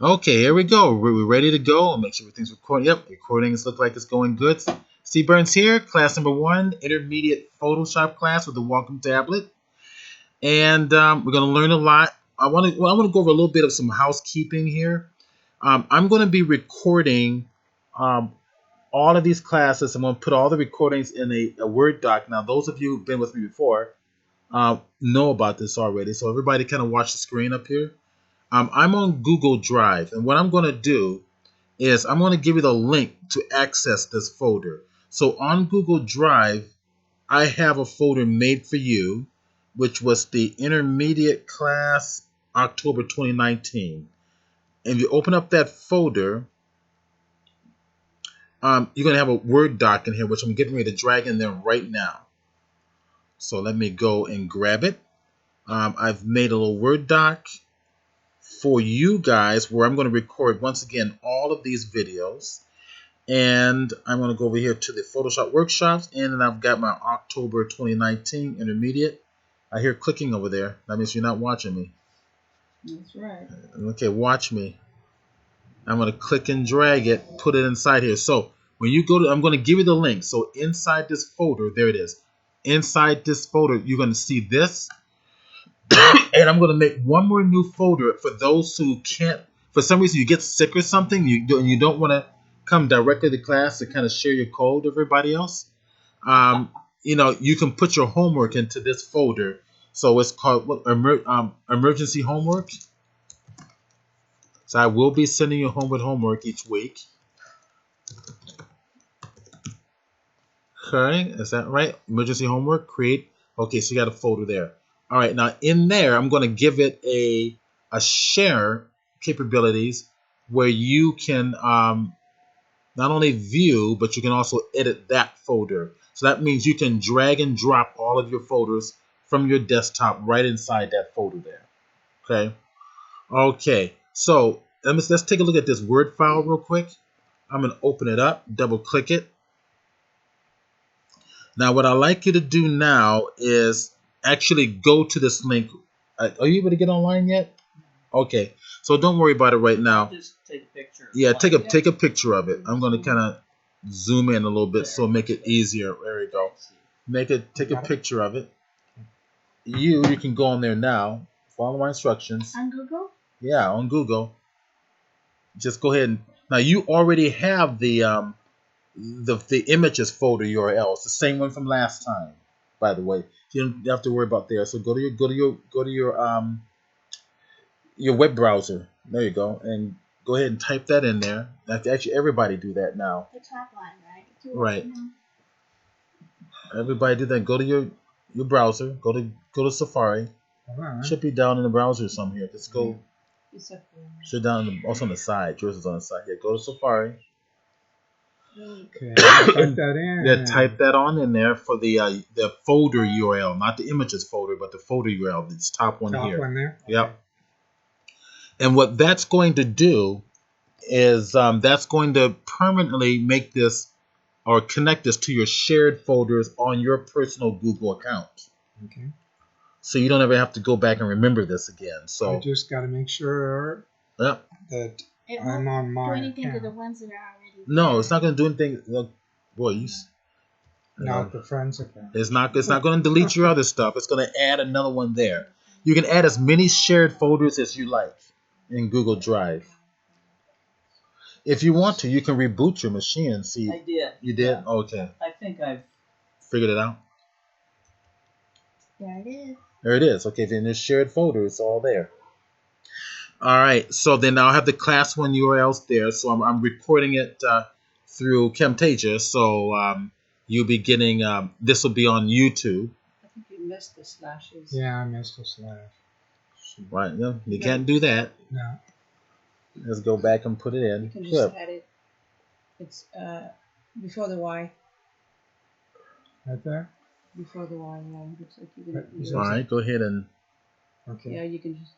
Okay, here we go. We're ready to go. I'll make sure everything's recording. Yep, recordings look like it's going good. Steve Burns here, class number 1, intermediate Photoshop class with the welcome tablet. And we're going to learn a lot. I want to go over a little bit of some housekeeping here. I'm going to be recording all of these classes. I'm going to put all the recordings in a Word doc. Now, those of you who've been with me before know about this already. So everybody kind of watch the screen up here. I'm on Google Drive, and what I'm going to do is I'm going to give you the link to access this folder. So on Google Drive, I have a folder made for you, which was the intermediate class October 2019. And if you open up that folder, you're going to have a Word doc in here, which I'm getting ready to drag in there right now. So let me go and grab it. I've made a little Word doc for you guys where I'm going to record once again all of these videos, and I'm going to go over here to the Photoshop workshops, and then I've got my October 2019 intermediate. I hear clicking over there. That means you're not watching me. That's right. Okay, watch me. I'm going to click and drag it, put it inside here. So when you go to, I'm going to give you the link. So inside this folder, there it is. Inside this folder, you're going to see this. And I'm going to make one more new folder for those who can't, for some reason you get sick or something, you don't want to come directly to class to kind of share your code with everybody else. You can put your homework into this folder. So it's called emergency homework. So I will be sending you home with homework each week. Okay, is that right? Emergency homework, create. Okay, so you got a folder there. All right, now in there, I'm going to give it a share capabilities where you can not only view, but you can also edit that folder. So that means you can drag and drop all of your folders from your desktop right inside that folder there. Okay. Okay. So let's take a look at this Word file real quick. I'm going to open it up, double click it. Now, what I'd like you to do now is actually go to this link. Are you able to get online yet? Okay. So don't worry about it right now. Just take a picture. Yeah, take a picture of it. I'm going to kind of zoom in a little bit so make it easier. There we go. Take a picture of it. You can go on there now. Follow my instructions. On Google? Yeah, on Google. Just go ahead and now you already have the images folder URL. It's the same one from last time, by the way. You don't have to worry about there. So go to your web browser. There you go, and go ahead and type that in there. Actually, everybody do that now. The top line, right? Right. Everybody do that. Go to your browser. Go to Safari. Right. Should be down in the browser some here. Just go. It's down also on the side. Yours is on the side. Yeah. Go to Safari. Okay. Type that in. Yeah. Type that on in there for the folder URL, not the images folder, but the folder URL. This top one here. Top one there. Yep. Okay. And what that's going to do is that's going to permanently make this or connect this to your shared folders on your personal Google account. Okay. So you don't ever have to go back and remember this again. So I just got to make sure that I'm on my do anything account. to the ones that are already no, there. it's not going to do anything. Look, boy, Not the friends account. it's not going to delete your other stuff. It's going to add another one there. You can add as many shared folders as you like in Google Drive. If you want to, you can reboot your machine and see. I did. You did? Yeah. Okay. I think I've Figured it out? There it is. There it is. Okay, then there's shared folder. It's all there. All right. So then I'll have the class 1 URLs there. So I'm recording it through Camtasia. So you'll be getting, this will be on YouTube. I think you missed the slashes. Yeah, I missed a slash. Right. No, you can't do that. No. Let's go back and put it in. You can just Good. add it. It's before the Y. Right there? Before the Y, yeah. Looks like you Right, can. is All right. Go ahead and Okay. Yeah, you can just.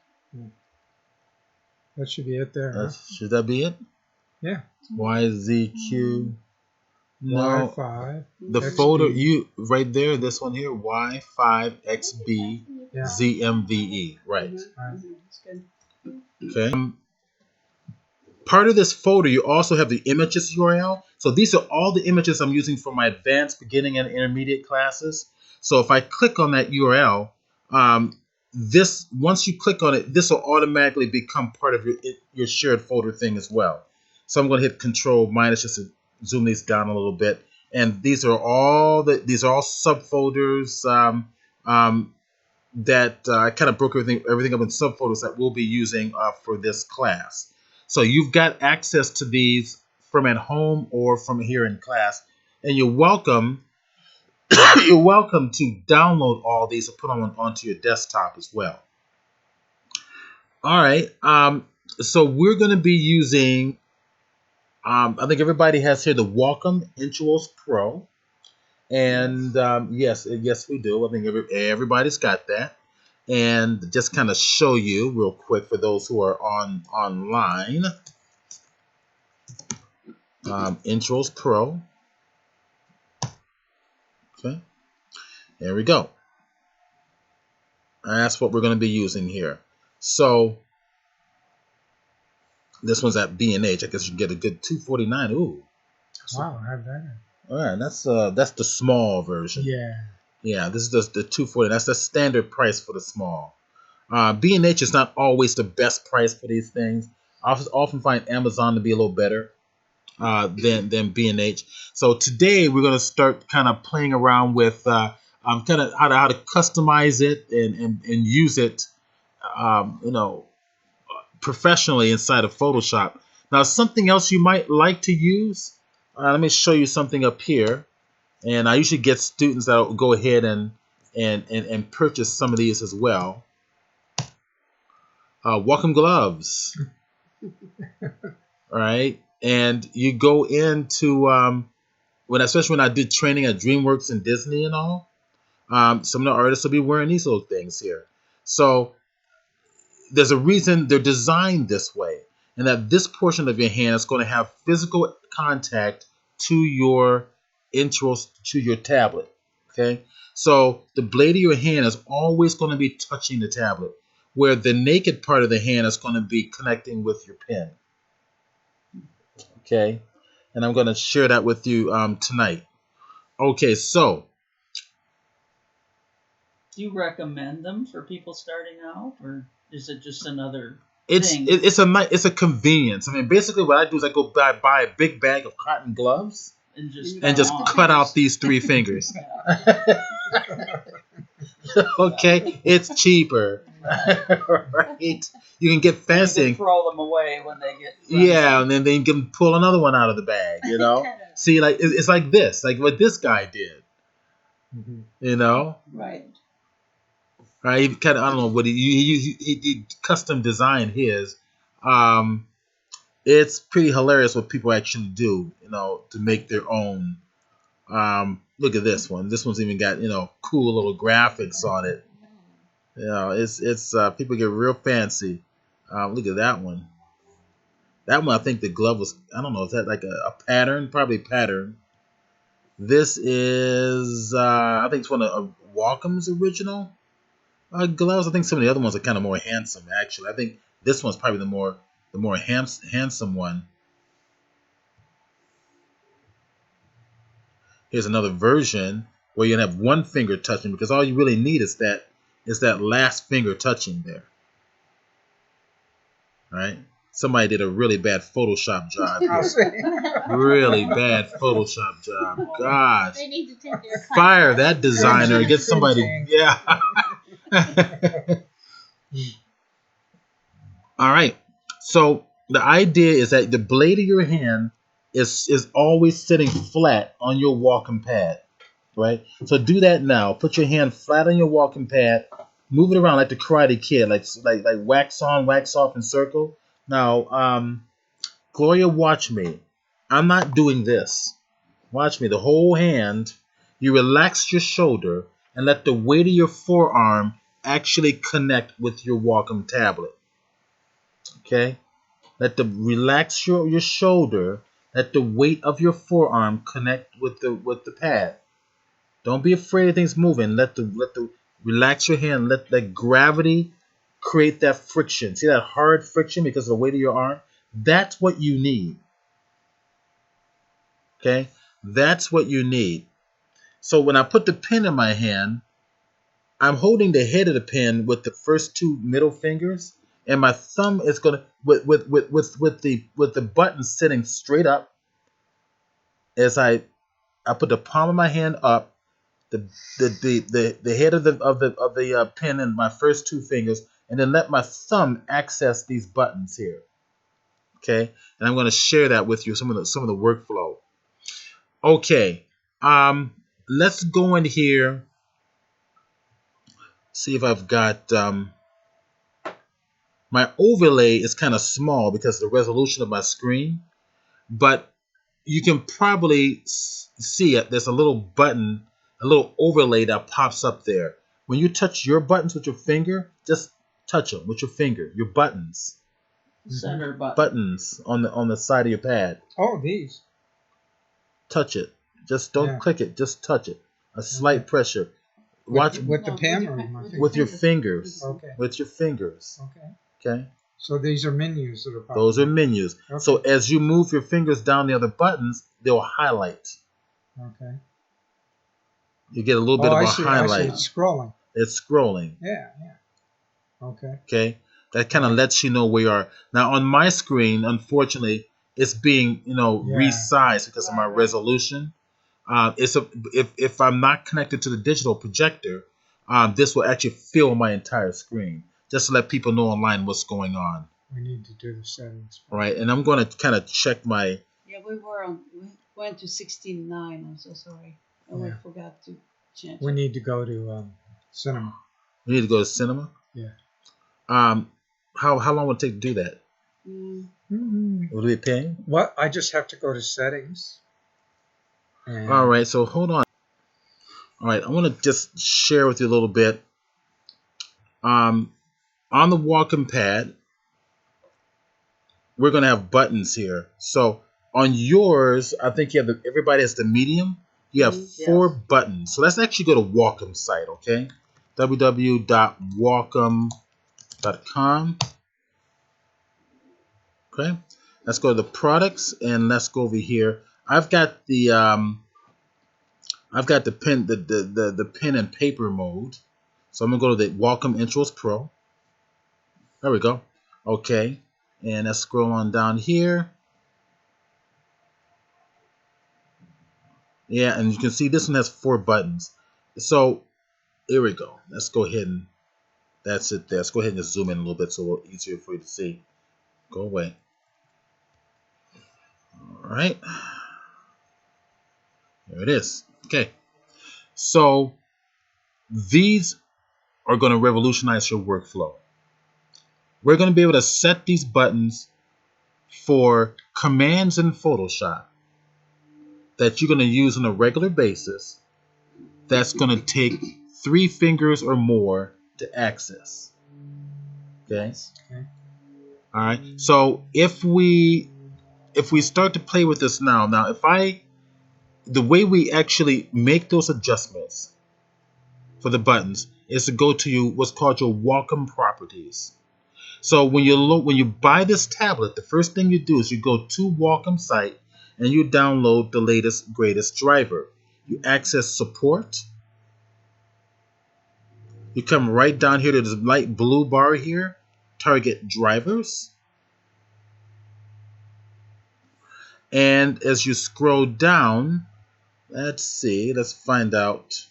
That should be it there. Huh? should that be it? Yeah. YZQ. No. Y5. The XB. folder you right there, this one here, Y5XB Yeah. ZMVE. Right. Right. It's good. Okay. Part of this folder, you also have the images URL. So these are all the images I'm using for my advanced, beginning, and intermediate classes. So if I click on that URL, once you click on it, this will automatically become part of your shared folder thing as well. So I'm going to hit Control minus just to zoom these down a little bit. And these are all subfolders that I kind of broke everything up in subfolders that we'll be using for this class. So you've got access to these from at home or from here in class, and you're welcome. You're welcome to download all these and put them onto your desktop as well. All right. So we're going to be using. I think everybody has here the Wacom Intuos Pro, and yes, we do. I think everybody's got that. And just kind of show you real quick for those who are online. Intros Pro. Okay, there we go. And that's what we're going to be using here. So this one's at B&H. I guess you can get a good $249. Ooh. Wow, I have that. All right, that's the small version. Yeah. Yeah, this is the $240. That's the standard price for the small. B&H is not always the best price for these things. I often find Amazon to be a little better than B&H. So today we're going to start kind of playing around with kind of how to customize it and use it, professionally inside of Photoshop. Now, something else you might like to use. Let me show you something up here. And I usually get students that will go ahead and purchase some of these as well. Wacom gloves. All right. And you go into, especially when I did training at DreamWorks and Disney and all, some of the artists will be wearing these little things here. So there's a reason they're designed this way, and that this portion of your hand is going to have physical contact to your to your tablet. Okay, so the blade of your hand is always going to be touching the tablet, where the naked part of the hand is going to be connecting with your pen. Okay, and I'm going to share that with you tonight. Okay, so do you recommend them for people starting out, or is it just another thing? It's a convenience. I mean, basically what I do is I go buy a big bag of cotton gloves and just cut out these 3 fingers. Okay, it's cheaper. Right? You can get fancy and throw them away when they get and then you can pull another one out of the bag, See, like it's like this, like what this guy did. Right. Right, he kind of, I don't know what he custom designed his. It's pretty hilarious what people actually do, to make their own. Look at this one. This one's even got cool little graphics on it. It's people get real fancy. Look at that one. That one, I think the glove was, I don't know, is that like a pattern? Probably pattern. This is I think it's one of Wacom's original gloves. I think some of the other ones are kind of more handsome, actually. I think this one's probably the more handsome one. Here's another version where you have one finger touching, because all you really need is that last finger touching there. Right? Somebody did a really bad Photoshop job here. Really bad Photoshop job. Gosh. They need to take their fire that designer and get somebody. Yeah. All right. So the idea is that the blade of your hand is always sitting flat on your Wacom pad, right? So do that now. Put your hand flat on your Wacom pad. Move it around like the Karate Kid, like wax on, wax off in circle. Now, Gloria, watch me. I'm not doing this. Watch me. The whole hand. You relax your shoulder and let the weight of your forearm actually connect with your Wacom tablet. Okay? Relax your shoulder. Let the weight of your forearm connect with the pad. Don't be afraid of things moving. Relax your hand. Let gravity create that friction. See that hard friction because of the weight of your arm? That's what you need. Okay? That's what you need. So when I put the pen in my hand, I'm holding the head of the pen with the first two middle fingers, and my thumb is gonna with the button sitting straight up as I put the palm of my hand up, the head of the pen in my first two fingers, and then let my thumb access these buttons here. Okay, and I'm going to share that with you, some of the workflow. Okay, let's go in here. See if I've got my overlay is kind of small because of the resolution of my screen, but you can probably see it. There's a little button, a little overlay that pops up there. When you touch your buttons with your finger, just touch them with your finger. Your buttons. Center button. Buttons on the side of your pad. Oh, these. Touch it. Just don't click it. Just touch it. A slight pressure. Watch with the pen or with your fingers. Okay. With your fingers. Okay. Okay. So these are menus that are popping. Those are menus. Okay. So as you move your fingers down the other buttons, they'll highlight. Okay. You get a little bit of a highlight. I see. It's scrolling. It's scrolling. Yeah. Okay. Okay. That kind of lets you know where you are. Now on my screen, unfortunately, it's being resized because of my resolution. If I'm not connected to the digital projector, this will actually fill my entire screen, just to let people know online what's going on. We need to do the settings. Right, and I'm going to kind of check my. Yeah, we went to 16.9. I'm so sorry. We forgot to change. We need to go to cinema. We need to go to cinema. Yeah. How long would it take to do that? Would it be paying? What? I just have to go to settings. All right, so hold on. All right, I want to just share with you a little bit. On the Wacom pad, we're going to have buttons here. So on yours, I think you have everybody has the medium. You have 4 buttons. So let's actually go to Wacom site, okay? www.wacom.com. Okay, let's go to the products and let's go over here. I've got the pen the pen and paper mode. So I'm gonna go to the Wacom Intros Pro. There we go. Okay, and let's scroll on down here. Yeah, and you can see this one has 4 buttons. So here we go. Let's go ahead and that's it there. Let's go ahead and just zoom in a little bit so it's easier for you to see. Go away. All right. There it is. Okay. So these are going to revolutionize your workflow. We're going to be able to set these buttons for commands in Photoshop that you're going to use on a regular basis. That's going to take 3 fingers or more to access. Okay. All right. So if we start to play with this now, the way we actually make those adjustments for the buttons is to go to what's called your Wacom properties. So when you buy this tablet, the first thing you do is you go to Wacom site and you download the latest greatest driver. You access support. You come right down here to this light blue bar here, target drivers. And as you scroll down, let's find out.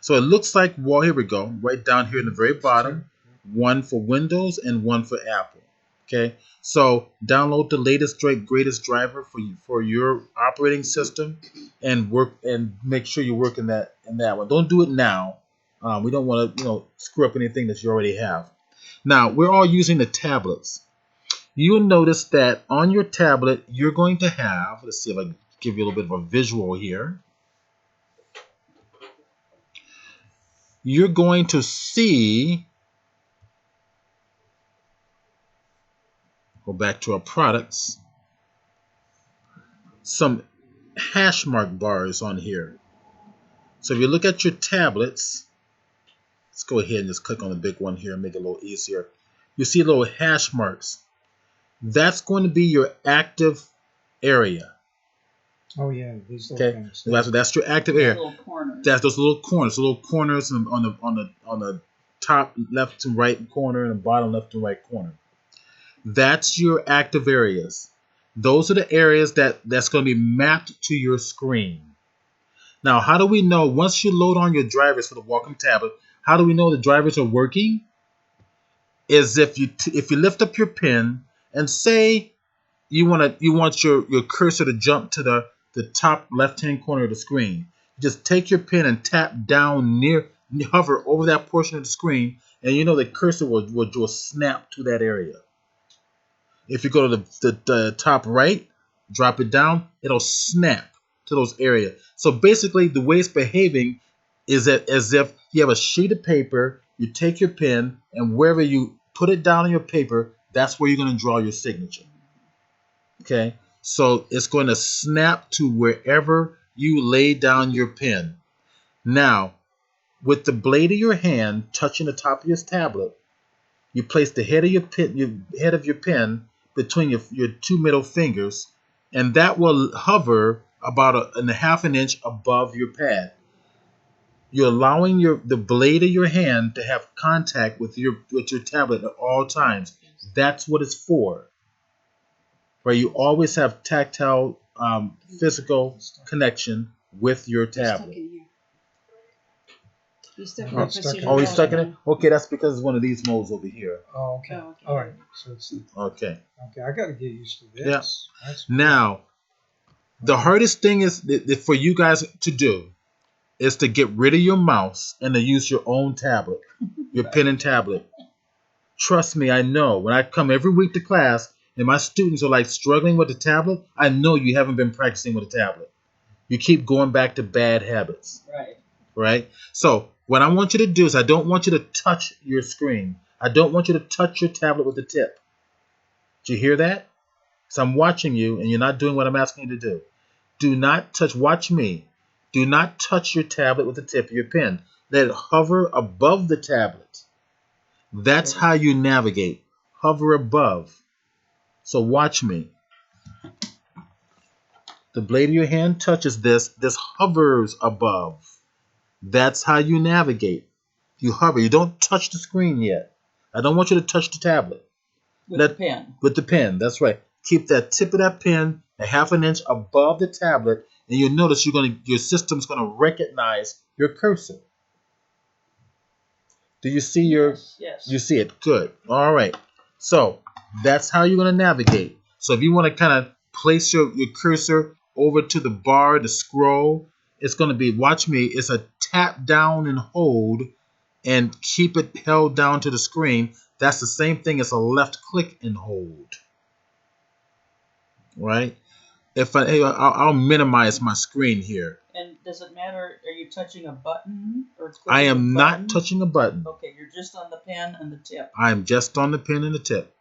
So it looks like, well, here we go, right down here in the very bottom, one for Windows and one for Apple. Okay, so download the latest greatest driver for your operating system, and make sure you work in that one. Don't do it now. We don't want to screw up anything that you already have. Now we're all using the tablets. You'll notice that on your tablet you're going to have. Let's see if I can give you a little bit of a visual here. You're going to see. Go back to our products. Some hash mark bars on here. So if you look at your tablets, let's go ahead and just click on the big one here and make it a little easier. You see little hash marks. That's going to be your active area. Oh yeah, these little Okay, things. that's your active area. Little corners. That's those little corners on the top left to right corner and the bottom left to right corner. That's your active areas. Those are the areas that's going to be mapped to your screen. Now, how do we know once you load on your drivers for the Wacom tablet? How do we know the drivers are working? Is if you lift up your pen and say you want your cursor to jump to the top left hand corner of the screen. Just take your pen and tap down hover over that portion of the screen, and you know the cursor will snap to that area. If you go to the top right, drop it down, it'll snap to those areas. So basically, the way it's behaving is that as if you have a sheet of paper, you take your pen, and wherever you put it down on your paper, that's where you're going to draw your signature. Okay, so it's going to snap to wherever you lay down your pen. Now, with the blade of your hand touching the top of your tablet, you place the head of your pen between your two middle fingers, and that will hover about a half an inch above your pad. You're allowing the blade of your hand to have contact with your tablet at all times. That's what it's for. Where you always have tactile, physical connection with your tablet. He's stuck Oh, it's stuck in Oh, he's stuck in it? Okay, that's because it's one of these modes over here. Oh, okay. Oh, okay. All right. So it's Okay. okay. I got to get used to this. Yeah. That's Now, the hardest thing is for you guys to do is to get rid of your mouse and to use your own tablet, your pen and tablet. Trust me, I know. When I come every week to class and my students are like struggling with the tablet, I know you haven't been practicing with a tablet. You keep going back to bad habits. Right. Right? So what I want you to do is I don't want you to touch your screen. I don't want you to touch your tablet with the tip. Did you hear that? So I'm watching you and you're not doing what I'm asking you to do. Do not touch. Watch me. Do not touch your tablet with the tip of your pen. Let it hover above the tablet. That's how you navigate. Hover above. So watch me. The blade of your hand touches this. This hovers above. That's how you navigate. You hover. You don't touch the screen yet. I don't want you to touch the tablet. With the pen. With the pen. That's right. Keep that tip of that pen a half an inch above the tablet, and you'll notice your system's going to recognize your cursor. Do you see Yes. You see it? Good. All right. So that's how you're going to navigate. So if you want to kind of place your cursor over to the bar, the scroll, it's going to be, watch me, it's a tap down and hold and keep it held down to the screen. That's the same thing as a left click and hold. Right? I'll minimize my screen here. And does it matter? Are you touching a button or I am not touching a button. Okay, you're just on the pen and the tip. I am just on the pen and the tip.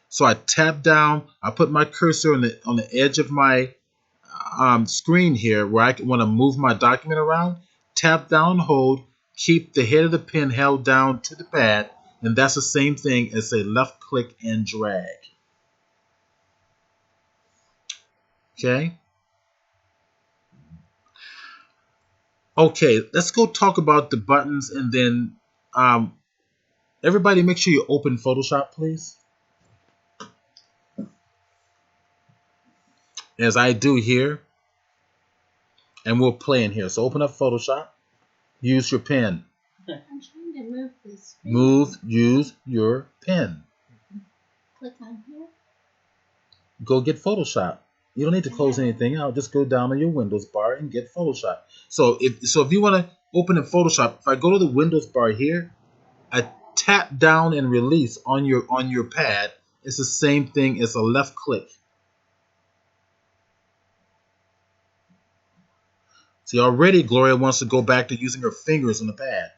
So I tap down. I put my cursor on the edge of my screen here, where I want to move my document around. Tap down, hold. Keep the head of the pen held down to the pad, and that's the same thing as a left click and drag. Okay. Okay, let's go talk about the buttons, and then everybody make sure you open Photoshop, please. As I do here, and we'll play in here. So open up Photoshop, use your pen. I'm trying to move this. Use your pen. Click on here. Go get Photoshop. You don't need to close anything out. Just go down on your Windows bar and get Photoshop. So if you want to open in Photoshop, if I go to the Windows bar here, I tap down and release on your pad. It's the same thing as a left click. See, already Gloria wants to go back to using her fingers on the pad.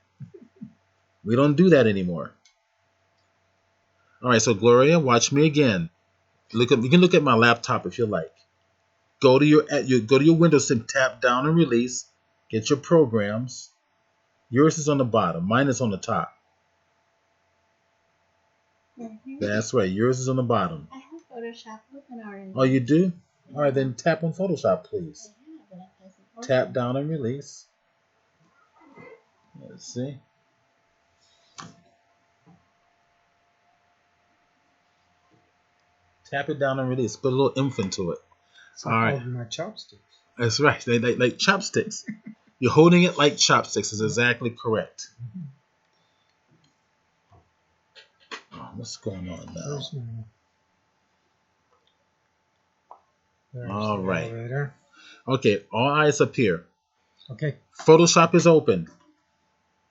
We don't do that anymore. All right, so Gloria, watch me again. You can look at my laptop if you like. Go to your Windows and tap down and release. Get your programs. Yours is on the bottom. Mine is on the top. Mm-hmm. That's right. Yours is on the bottom. I have Photoshop open already. Oh, you do? All right, then tap on Photoshop, please. Yeah, but it doesn't open. Tap down and release. Let's see. Tap it down and release. Put a little oomph into it. It's All like right. holding my chopsticks. That's right. They like chopsticks. You're holding it like chopsticks. Is exactly correct. Oh, what's going on now? There's no. There's All the right. elevator. Okay, all eyes up here. Okay. Photoshop is open.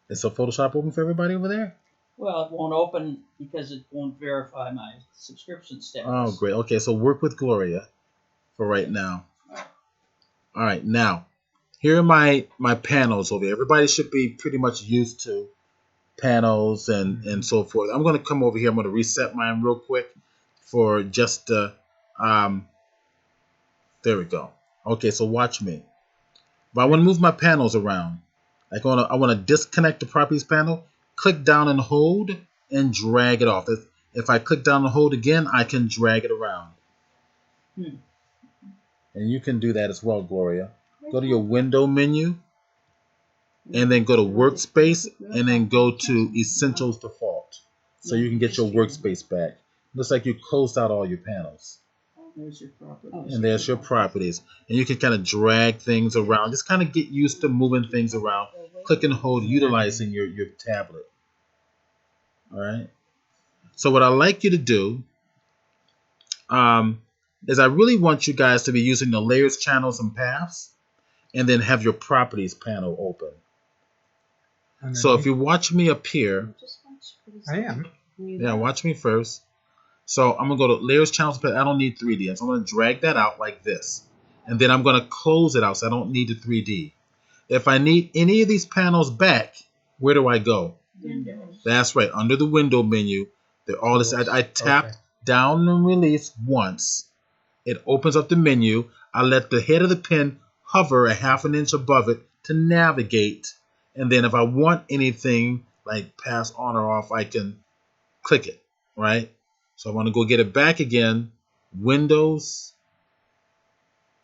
Is so Photoshop open for everybody over there? Well, it won't open because it won't verify my subscription status. Oh, great. Okay, so work with Gloria for right now. All right, now here are my panels over here. Everybody should be pretty much used to panels and so forth. I'm going to come over here. I'm going to reset mine real quick for just there we go. Okay, so watch me. But I want to move my panels around. I want to disconnect the properties panel. Click down and hold and drag it off. If I click down and hold again, I can drag it around. And you can do that as well, Gloria. Go to your window menu and then go to workspace and then go to essentials default. So you can get your workspace back. Looks like you closed out all your panels. There's your properties. And there's your properties. And you can kind of drag things around. Just kind of get used to moving things around. Click and hold, utilizing your tablet. All right. So what I like you to do is I really want you guys to be using the layers, channels, and paths, and then have your properties panel open. Underneath. So if you watch me up here, I am. yeah, watch me first. So I'm going to go to layers, channels, paths. I don't need 3D. So I'm going to drag that out like this. And then I'm going to close it out so I don't need the 3D. If I need any of these panels back, where do I go? Windows. That's right, under the window menu. All this. I tap down and release once. It opens up the menu. I let the head of the pen hover a half an inch above it to navigate. And then if I want anything like pass on or off, I can click it, right? So I want to go get it back again. Windows.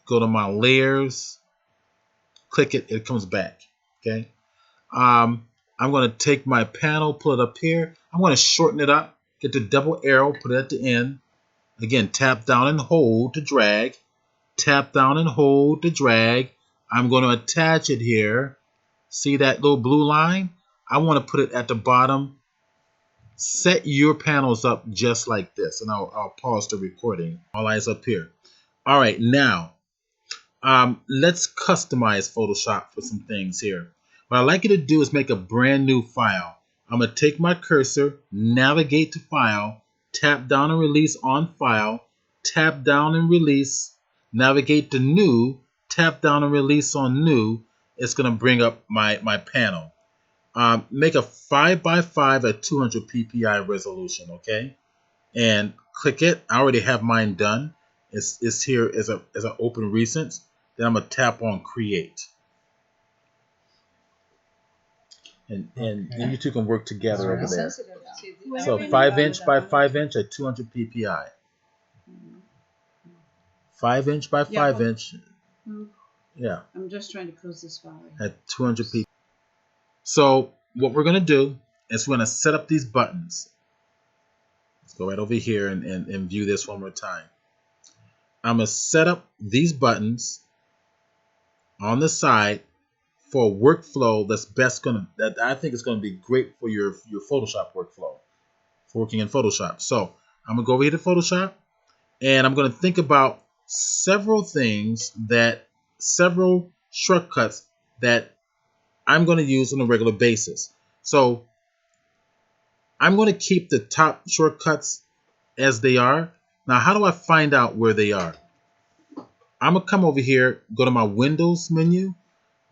Go to my layers. Click it. It comes back. Okay. I'm going to take my panel, pull it up here. I'm going to shorten it up. Get the double arrow, put it at the end. Again, tap down and hold to drag. Tap down and hold to drag. I'm going to attach it here. See that little blue line? I want to put it at the bottom. Set your panels up just like this. And I'll pause the recording. All eyes up here. All right, now let's customize Photoshop for some things here. What I'd like you to do is make a brand new file. I'm going to take my cursor, navigate to File, tap down and release on File, tap down and release, navigate to New, tap down and release on New. It's going to bring up my panel. Make a 5x5 at 200 ppi resolution, okay? And click it. I already have mine done. It's here as an open recent. Then I'm going to tap on Create. And you two can work together over there. So 5" by 5" at 200 ppi. 5" by 5". Yeah. I'm just trying to close this file. At 200 ppi. So what we're going to do is we're going to set up these buttons. Let's go right over here and view this one more time. I'm going to set up these buttons on the side for a workflow that I think is going to be great for your Photoshop workflow, for working in Photoshop. So I'm going to go over here to Photoshop, and I'm going to think about several shortcuts that I'm going to use on a regular basis. So I'm going to keep the top shortcuts as they are. Now, how do I find out where they are? I'm going to come over here, go to my Windows menu,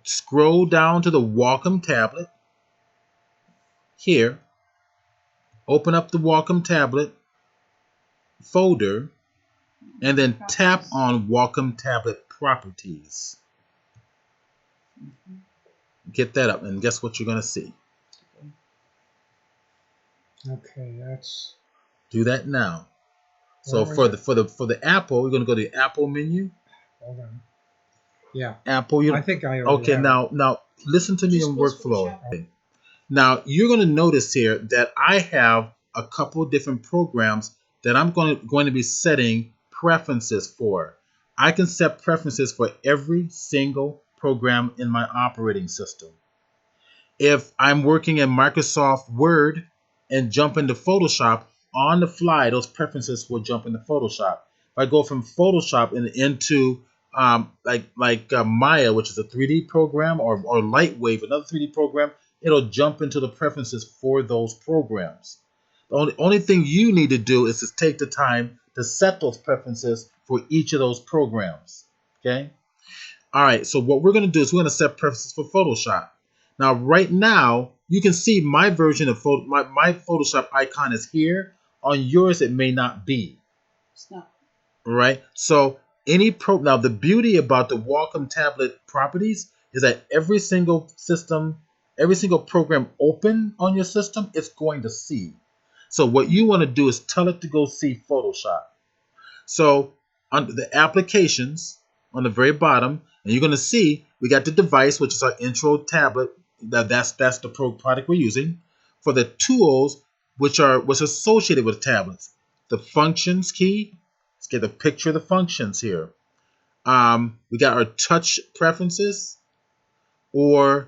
scroll down to the Wacom tablet. Here, open up the Wacom tablet folder, and then tap on Wacom tablet properties. Get that up, and guess what you're going to see? Okay, that's... Do that now. So for the Apple, you're going to go to the Apple menu. Hold on. Yeah. Apple. I think I already Okay. have Now listen to me Just in close workflow. Photoshop. Now you're going to notice here that I have a couple different programs that I'm going to be setting preferences for. I can set preferences for every single program in my operating system. If I'm working in Microsoft Word and jump into Photoshop, on the fly, those preferences will jump into Photoshop. If I go from Photoshop into Maya, which is a 3D program, or Lightwave, another 3D program, it'll jump into the preferences for those programs. The only thing you need to do is to take the time to set those preferences for each of those programs. Okay? All right, so what we're going to do is we're going to set preferences for Photoshop. Now, right now, you can see my version of my Photoshop icon is here. On yours, it may not be. It's not. Right? So now the beauty about the Wacom tablet properties is that every single program open on your system, it's going to see. So what you want to do is tell it to go see Photoshop. So under the applications on the very bottom, and you're going to see we got the device, which is our intro tablet. That's the product we're using. For the tools, what's associated with tablets, the functions key. Let's get a picture of the functions here. We got our touch preferences, or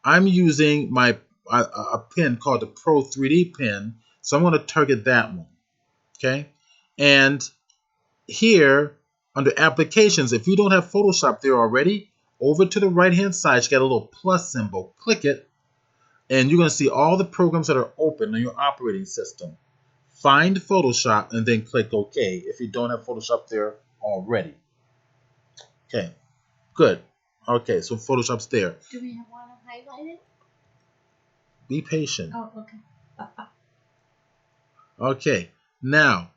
I'm using a pen called the Pro 3D pen, so I'm going to target that one. Okay, and here under applications, if you don't have Photoshop there already, over to the right hand side you got a little plus symbol. Click it and you're going to see all the programs that are open on your operating system. Find Photoshop and then click OK if you don't have Photoshop there already. Okay, good. Okay, so Photoshop's there. Do we want to highlight it? Be patient. Oh, okay. Okay, now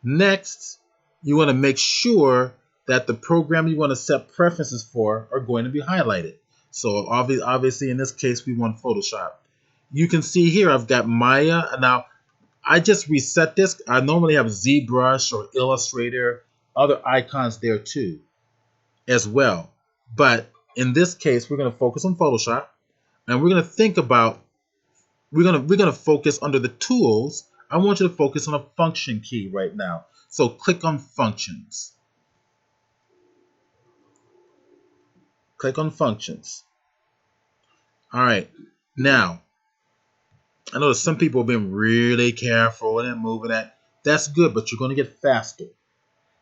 next you want to make sure that the program you want to set preferences for are going to be highlighted. So obviously in this case we want Photoshop. You can see here I've got Maya. Now I just reset this. I normally have ZBrush or Illustrator, other icons there too as well. But in this case we're going to focus on Photoshop, and we're going to think about we're going to focus under the tools. I want you to focus on a function key right now. So click on functions. Click on functions. All right. Now, I know that some people have been really careful and moving that. That's good, but you're going to get faster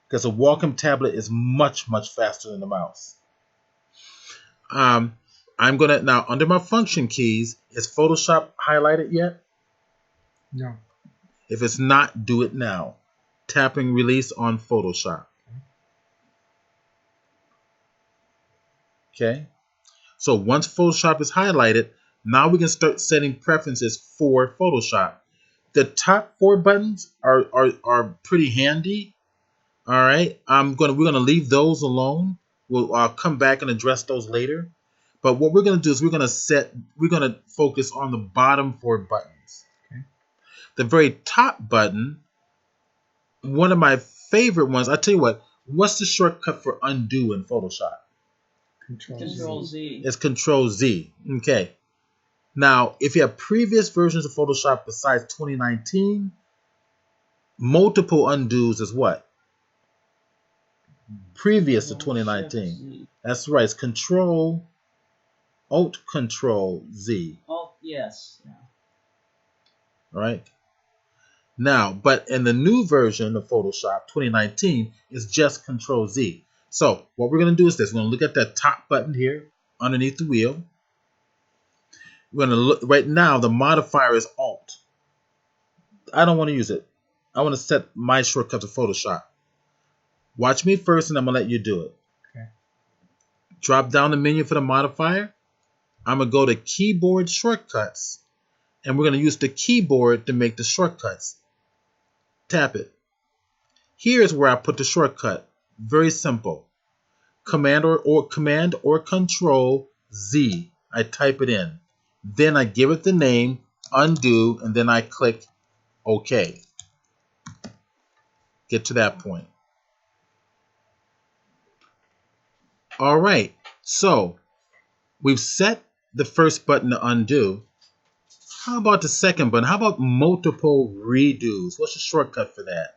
because a Wacom tablet is much, much faster than the mouse. I'm going to now under my function keys. Is Photoshop highlighted yet? No. If it's not, do it now. Tapping release on Photoshop. Okay. So once Photoshop is highlighted, now we can start setting preferences for Photoshop. The top 4 buttons are pretty handy. All right. We're gonna leave those alone. I'll come back and address those later. But what we're gonna do is we're gonna focus on the bottom 4 buttons. Okay. The very top button, one of my favorite ones. I tell you what. What's the shortcut for undo in Photoshop? Control Z. It's Control Z. Okay. Now, if you have previous versions of Photoshop besides 2019, multiple undos is what? Previous to 2019. That's right. It's Control, Alt, Control Z. Oh, yes. Yeah. All right. Now, but in the new version of Photoshop 2019, it's just Control Z. So what we're going to do is this. We're going to look at that top button here underneath the wheel. We're going to look right now. The modifier is Alt. I don't want to use it. I want to set my shortcut to Photoshop. Watch me first, and I'm going to let you do it. Okay. Drop down the menu for the modifier. I'm going to go to Keyboard Shortcuts, and we're going to use the keyboard to make the shortcuts. Tap it. Here's where I put the shortcut. Very simple. Command or Control Z. I type it in. Then I give it the name, undo, and then I click OK. get to that point. All right, so we've set the first button to undo. How about the second button? How about multiple redos? What's the shortcut for that?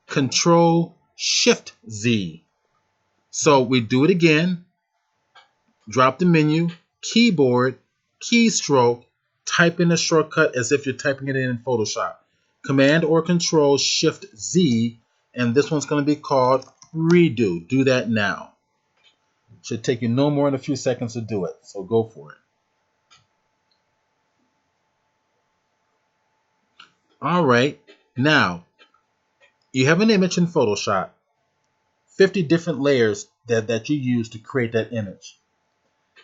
Control Shift Z. So we do it again. Drop the menu, keyboard, keystroke, type in the shortcut as if you're typing it in Photoshop. Command or Control Shift Z, and this one's going to be called redo. Do that now. Should take you no more than a few seconds to do it, so go for it. All right, now you have an image in Photoshop, 50 different layers that you use to create that image.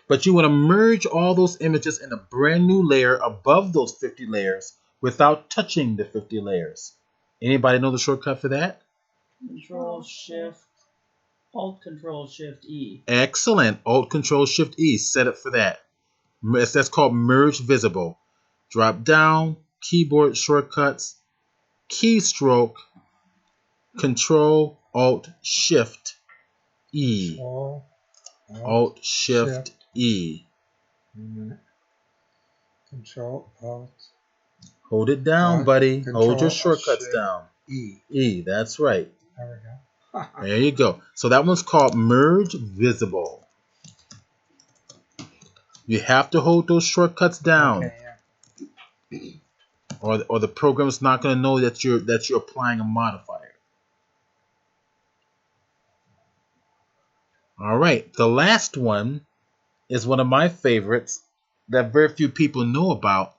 But you want to merge all those images in a brand new layer above those 50 layers without touching the 50 layers. Anybody know the shortcut for that? Alt Control Shift E. Excellent. Alt Control Shift E. Set it for that. That's called Merge Visible. Drop down, keyboard shortcuts, keystroke, Control Alt Shift E. Alt Shift E. Control Alt. Hold it down, buddy. Hold your shortcuts Shift, down. E. E, that's right. There we go. There you go. So that one's called Merge Visible. You have to hold those shortcuts down, Okay, yeah. or the program's not going to know that you're applying a modifier. All right, the last one is one of my favorites that very few people know about.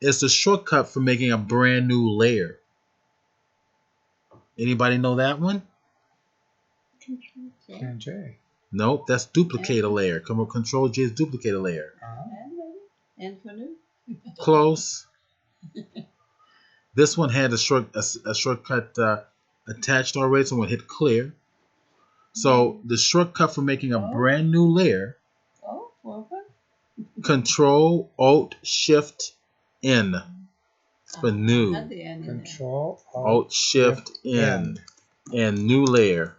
It's the shortcut for making a brand new layer. Anybody know that one? Control J. And J. Nope, that's duplicate a layer. Come on, Control J is duplicate a layer. And for new. Close. This one had a shortcut attached already, so I'm going to hit clear. So the shortcut for making a brand new layer, Oh, what? Control Alt Shift N for new. At the end. Control Alt Shift N and new layer.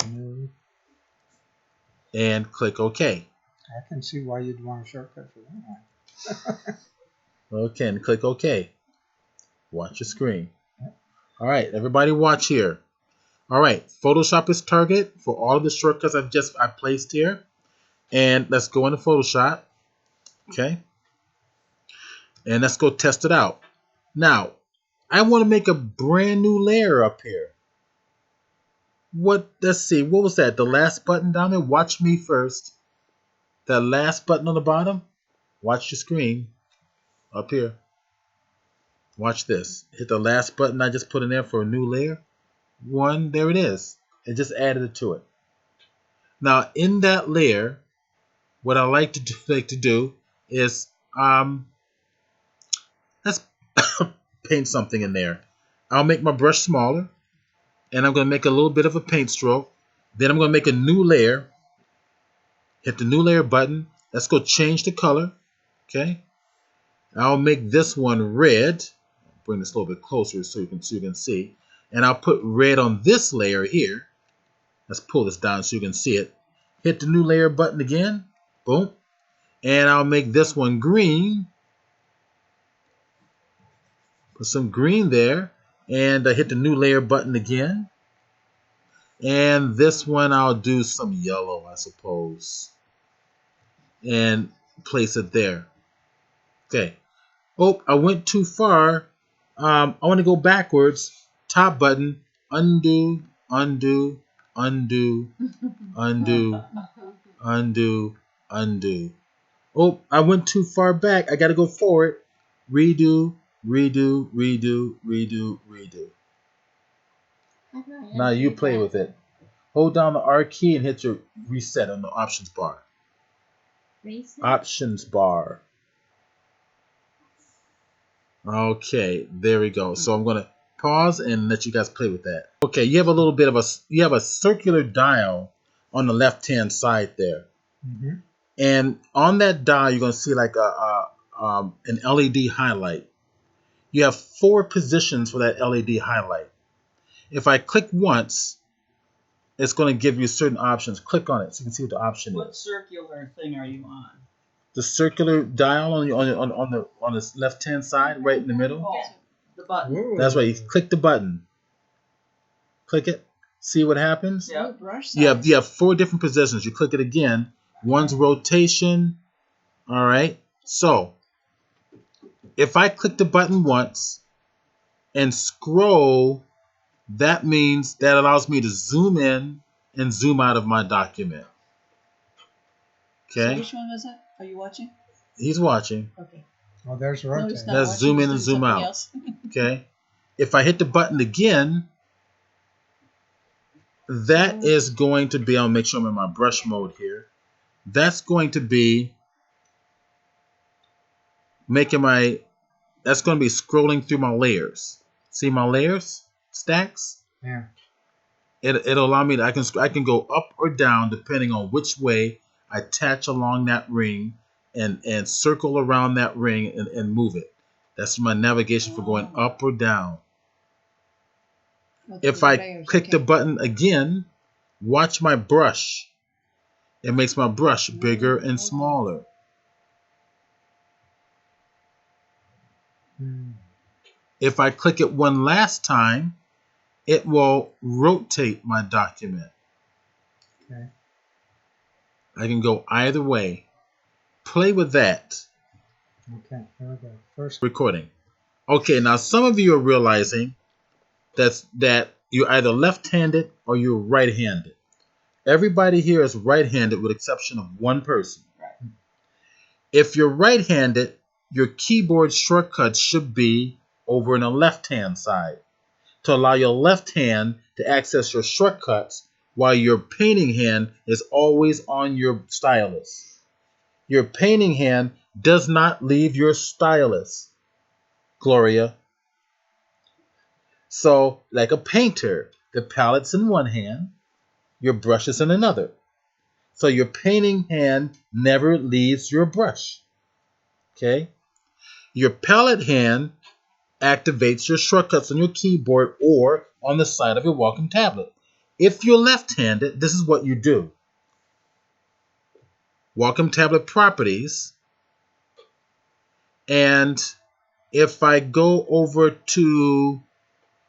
New. And click OK. I can see why you'd want a shortcut for that one. Okay, and click OK. Watch your screen. All right, everybody watch here. All right, Photoshop is target for all of the shortcuts I placed here. And let's go into Photoshop. Okay. And let's go test it out. Now, I want to make a brand new layer up here. Let's see, what was that? The last button down there? Watch me first. That last button on the bottom? Watch your screen. Up here. Watch this. Hit the last button I just put in there for a new layer. There it is. It just added it to it. Now, in that layer, what I like to do is let's paint something in there. I'll make my brush smaller, and I'm going to make a little bit of a paint stroke. Then I'm going to make a new layer. Hit the new layer button. Let's go change the color. Okay. I'll make this one red. Bring this a little bit closer so you can see. And I'll put red on this layer here. Let's pull this down so you can see it. Hit the new layer button again. Boom. And I'll make this one green. Put some green there. And I hit the new layer button again. And this one I'll do some yellow, I suppose. And place it there. Okay. Oh, I went too far. I want to go backwards. Top button. Undo, undo, undo, undo, undo, undo. Oh, I went too far back. I got to go forward. Redo, redo, redo, redo, redo. Now you play with it. Hold down the R key and hit your reset on the options bar. Reset. Options bar. Okay, there we go. So I'm gonna pause and let you guys play with that. Okay, you have a little bit of a circular dial on the left hand side there, and on that dial you're gonna see like an LED highlight. you have 4 positions for that LED highlight. If I click once, it's going to give you certain options. Click on it so you can see what the option What is. circular thing are you on? The circular dial on the left-hand side, right in the middle. Oh, the button. Ooh. That's right. You click the button. Click it. See what happens? Yeah. Ooh, brush You size. have 4 different positions. You click it again. One's rotation. All right. So if I click the button once and scroll, that means that allows me to zoom in and zoom out of my document. So Okay. which one was that? Are you watching? He's watching. Okay. Oh, there's No, rotate. he's not Let's watching. zoom He's in and doing zoom something out. else. Okay. If I hit the button again, that is going to be, I'll make sure I'm in my brush mode here. That's going to be that's going to be scrolling through my layers. See my layers? Stacks? Yeah. It'll allow me to, I can go up or down depending on which way I attach along that ring and circle around that ring and move it. That's my navigation for going up or down. Okay, If I layers, click the okay. button again, watch my brush. It makes my brush bigger and smaller. If I click it one last time, it will rotate my document. Okay. I can go either way. Play with that. Okay. Here we go. First. Recording. Okay, now some of you are realizing that you're either left-handed or you're right-handed. Everybody here is right-handed with exception of one person. Right. If you're right-handed, your keyboard shortcuts should be over in the left-hand side to allow your left hand to access your shortcuts while your painting hand is always on your stylus. Your painting hand does not leave your stylus, Gloria. So, like a painter, the palette's in one hand, your brush is in another. So your painting hand never leaves your brush. Okay? Your palette hand activates your shortcuts on your keyboard or on the side of your Wacom tablet. If you're left-handed, this is what you do. Wacom tablet properties. And if I go over to,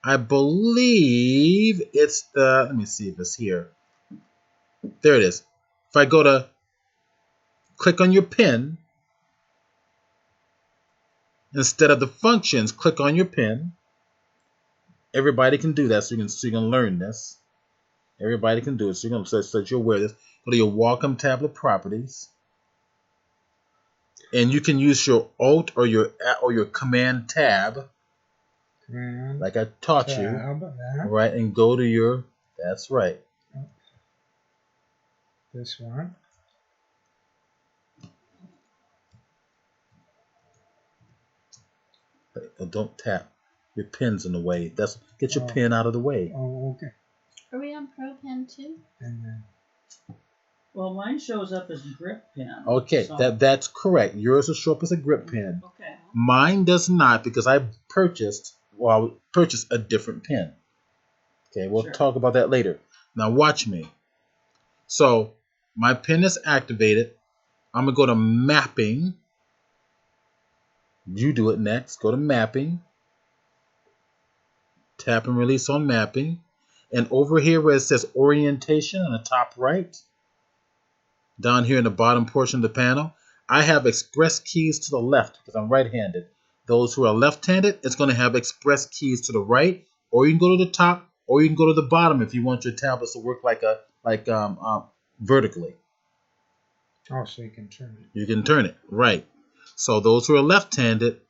I believe it's the, let me see if it's here. There it is. If I go to click on your pen, instead of the functions, click on your pen. Everybody can do that, so you can learn this. Everybody can do it, so you're aware of this. Go to your Wacom tablet properties, and you can use your Alt or your Command Tab, Command. like I taught Tab. you, Yeah. right? And go to your. That's right. This one. Don't tap. Your pen's in the way. Get your pen out of the way. Oh, okay. Are we on Pro Pen too? And then. Well, mine shows up as grip pen. Okay, so- that's correct. Yours will show up as a grip pen. Okay. Mine does not because I purchased a different pen. Okay, we'll Sure. talk about that later. Now watch me. So my pen is activated. I'm gonna go to mapping. You do it next. Go to mapping. Tap and release on mapping. And over here where it says orientation on the top right, down here in the bottom portion of the panel, I have express keys to the left because I'm right-handed. Those who are left-handed, it's going to have express keys to the right, or you can go to the top, or you can go to the bottom if you want your tablets to work vertically. Oh, so you can turn it. You can turn it, right. So those who are left-handed,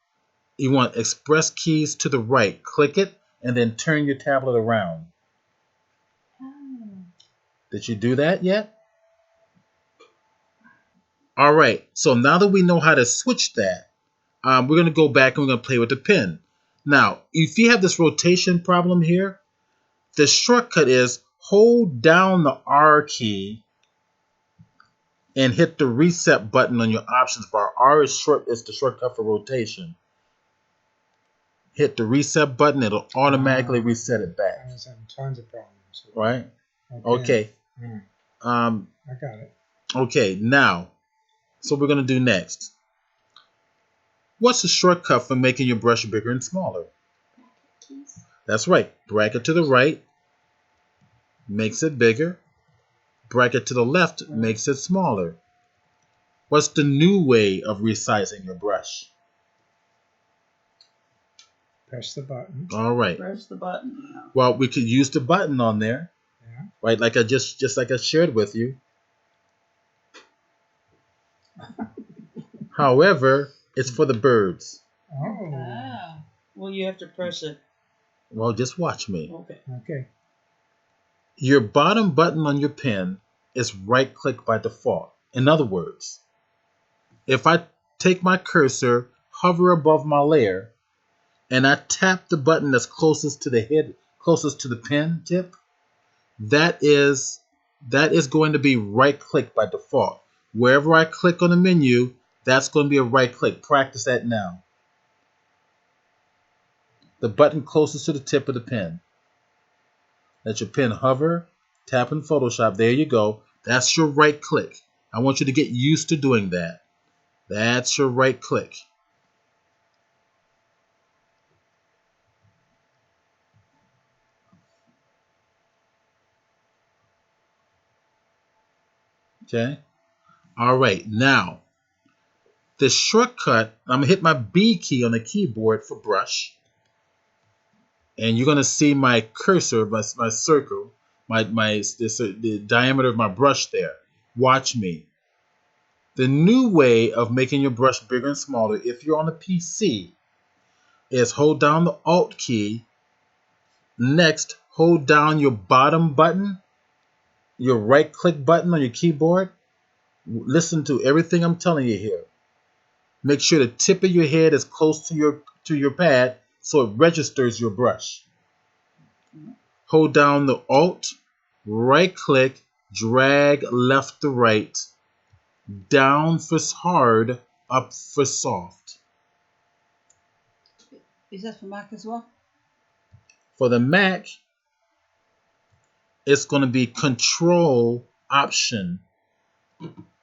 you want express keys to the right. Click it, and then turn your tablet around. Oh. Did you do that yet? All right, so now that we know how to switch that, we're going to go back and we're going to play with the pen. Now, if you have this rotation problem here, the shortcut is hold down the R key and hit the reset button on your options bar. R is the shortcut for rotation. hit the reset button, it'll automatically reset it back. I was having tons of problems. Right? Okay. I got it. Okay, now, so we're going to do next. What's the shortcut for making your brush bigger and smaller? Bracket keys. That's right. Bracket to the right makes it bigger. Bracket to the left makes it smaller. What's the new way of resizing your brush? Press the button. All right. Press the button. Yeah. Well, we could use the button on there, Yeah. right? Like I just like I shared with you. However, it's for the birds. Oh. Ah. Well, you have to press it. Well, just watch me. Okay. Okay. Your bottom button on your pen is right-click by default. In other words, if I take my cursor, hover above my layer, and I tap the button that's closest to the head, closest to the pen tip, that is going to be right-click by default. Wherever I click on the menu, that's going to be a right-click. Practice that now. The button closest to the tip of the pen. Let your pen hover, tap in Photoshop. There you go. That's your right-click. I want you to get used to doing that. That's your right-click. Okay? All right, now, the shortcut, I'm going to hit my B key on the keyboard for brush. And you're going to see my cursor, my circle, the diameter of my brush there. Watch me. The new way of making your brush bigger and smaller, if you're on a PC, is hold down the Alt key. Next, hold down your bottom button, your right-click button on your keyboard. Listen to everything I'm telling you here. Make sure the tip of your head is close to your pad so it registers your brush. Hold down the Alt, right-click, drag left to right, down for hard, up for soft. Is that for Mac as well? For the Mac, it's going to be Control, Option,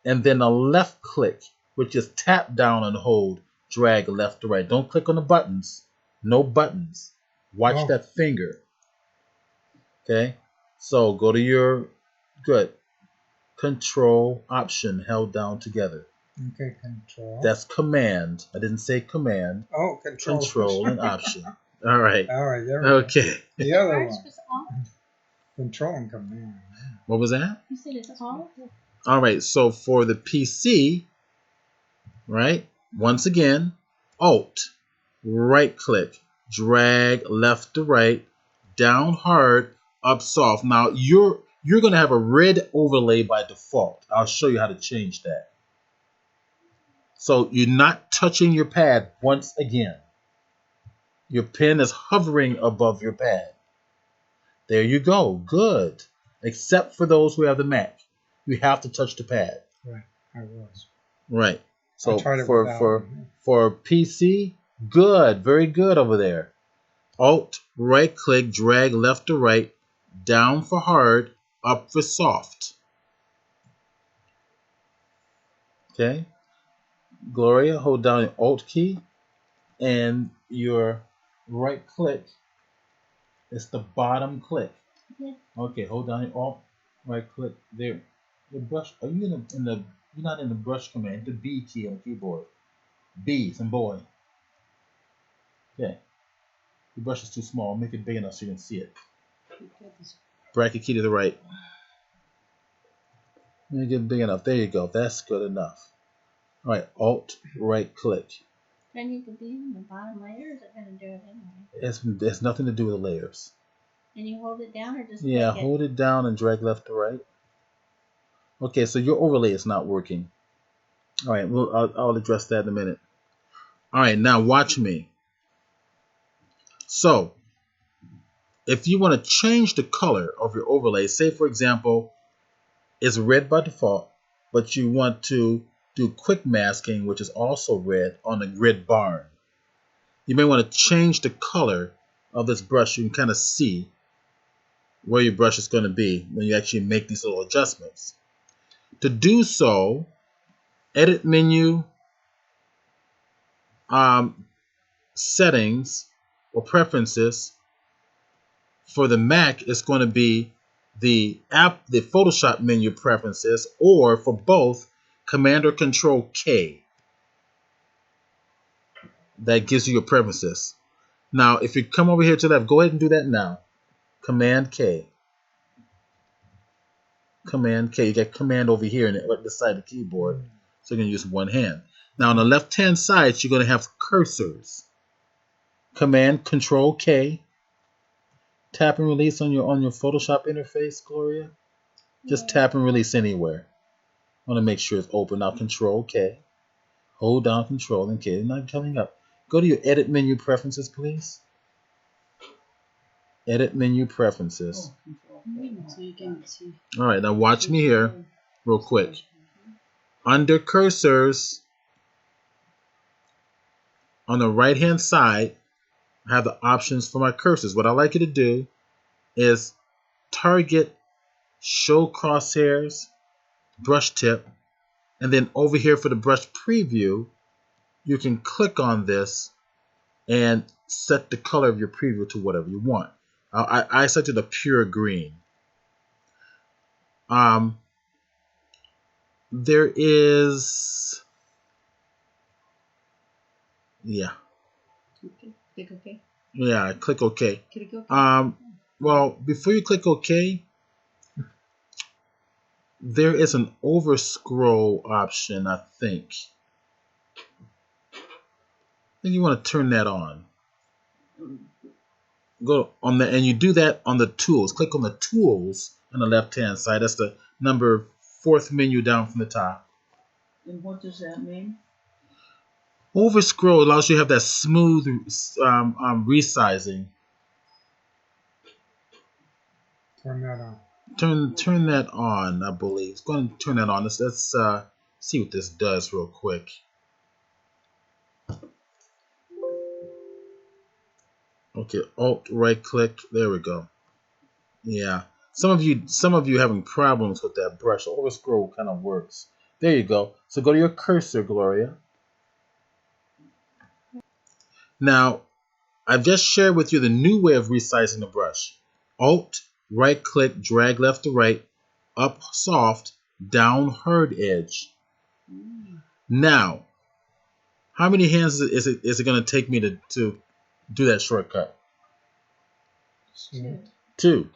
and then a left click, which is tap down and hold, drag left to right. Don't click on the buttons. No buttons. Watch that finger. Okay? So go to your, good, Control, Option held down together. Okay, Control. That's Command. I didn't say Command. Oh, Control. Control and Option. All right. All right, there we Okay. go. The other Ours one. was off. Control and Command. What was that? You said it's off. All right. So for the PC, right? Once again, Alt, right click, drag left to right, down hard, up soft. Now you're going to have a red overlay by default. I'll show you how to change that. So you're not touching your pad once again. Your pen is hovering above your pad. There you go. Good. Except for those who have the Mac. You have to touch the pad. Right, I was. Right. So I tried it for PC, good. Very good over there. Alt, right click, drag left to right, down for hard, up for soft. Okay. Gloria, hold down your Alt key and your right click is the bottom click. Yeah. Okay, hold down your Alt, right click there. Your brush. Are you in the? You're not in the brush command. The B key on the keyboard. B, some boy. Okay. Your brush is too small. Make it big enough so you can see it. Bracket key to the right. Make it big enough. There you go. That's good enough. All right. Alt, right click. Do I need to be in the bottom layer? Or is it going to do it anyway? It's nothing to do with the layers. And you hold it down or just Yeah, click it? hold it down and drag left to right. Okay, so your overlay is not working. All right, I'll address that in a minute. All right, now watch me. So, if you want to change the color of your overlay, say for example, it's red by default, but you want to do quick masking, which is also red on the grid barn. you may want to change the color of this brush. You can kind of see where your brush is going to be when you actually make these little adjustments. To do so, edit menu, settings or preferences. For the Mac, it's going to be the Photoshop menu preferences, or for both, Command or Control K. That gives you your preferences. Now, if you come over here to the left, go ahead and do that now. Command K. Command K. You got Command over here on the side of the keyboard, so you're going to use one hand. Now, on the left-hand side, you're going to have cursors. Command Control K. Tap and release on your Photoshop interface, Gloria. Just tap and release anywhere. I want to make sure it's open. Now Control K. Hold down Control and K. It's not coming up. Go to your edit menu preferences, please. Edit menu preferences. So you can see. All right, now watch me here real quick. Under cursors, on the right-hand side, I have the options for my cursors. What I like you to do is target, show crosshairs, brush tip, and then over here for the brush preview, you can click on this and set the color of your preview to whatever you want. I set it a pure green. There is, yeah. Okay. Click OK. Yeah, click OK. Click OK. Well, before you click OK, there is an over scroll option, I think. I think you want to turn that on. Go on the, and you do that on the tools. Click on the tools on the left-hand side. That's the number 4th menu down from the top. And what does that mean? Over scroll allows you to have that smooth resizing. Turn that on. Turn that on, I believe. It's going to turn that on. Let's see what this does real quick. Okay, Alt right click. There we go. Yeah. Some of you having problems with that brush. Over scroll kind of works. There you go. So go to your cursor, Gloria. Now, I've just shared with you the new way of resizing the brush. Alt right click, drag left to right, up soft, down hard edge. Now, how many hands is it going to take me to do that shortcut? 2.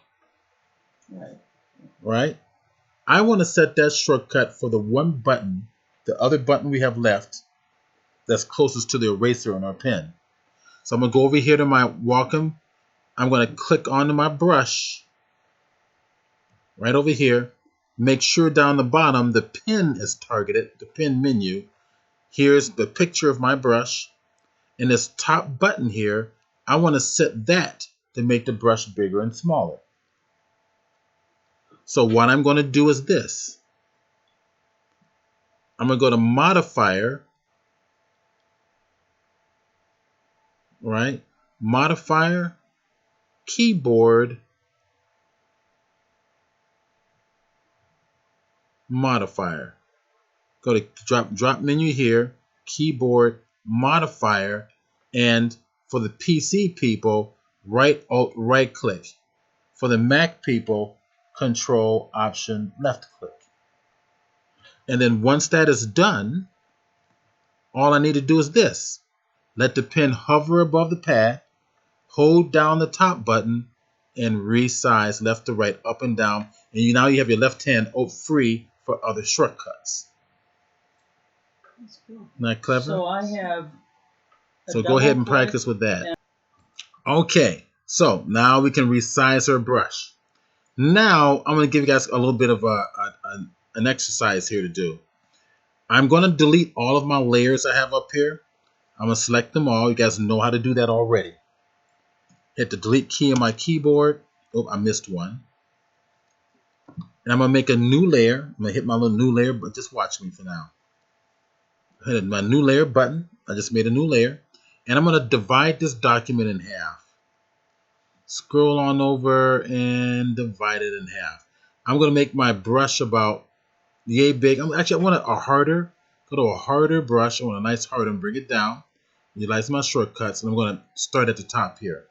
Right? I want to set that shortcut for the one button, the other button we have left, that's closest to the eraser on our pen. So I'm going to go over here to my Wacom. I'm going to click onto my brush right over here. Make sure down the bottom the pen is targeted, the pen menu. Here's the picture of my brush. And this top button here, I want to set that to make the brush bigger and smaller. So what I'm going to do is this. I'm going to go to Modifier, right? Modifier, Keyboard, Modifier. Go to drop menu here, Keyboard, Modifier, and for the PC people, Alt right click. For the Mac people, Control Option left click. And then once that is done, all I need to do is this. Let the pen hover above the pad, hold down the top button, and resize left to right, up and down. And now you have your left hand free for other shortcuts. That's cool. Not clever? So I have. So go ahead and practice with that. Okay, so now we can resize our brush. Now I'm going to give you guys a little bit of an exercise here to do. I'm going to delete all of my layers I have up here. I'm going to select them all. You guys know how to do that already. Hit the delete key on my keyboard. Oh, I missed one. And I'm going to make a new layer. I'm going to hit my little new layer, but just watch me for now. Hit my new layer button. I just made a new layer. And I'm going to divide this document in half. Scroll on over and divide it in half. I'm going to make my brush about yay big. I want a harder. Go to a harder brush. I want a nice harder and bring it down. Utilize my shortcuts, and I'm going to start at the top here.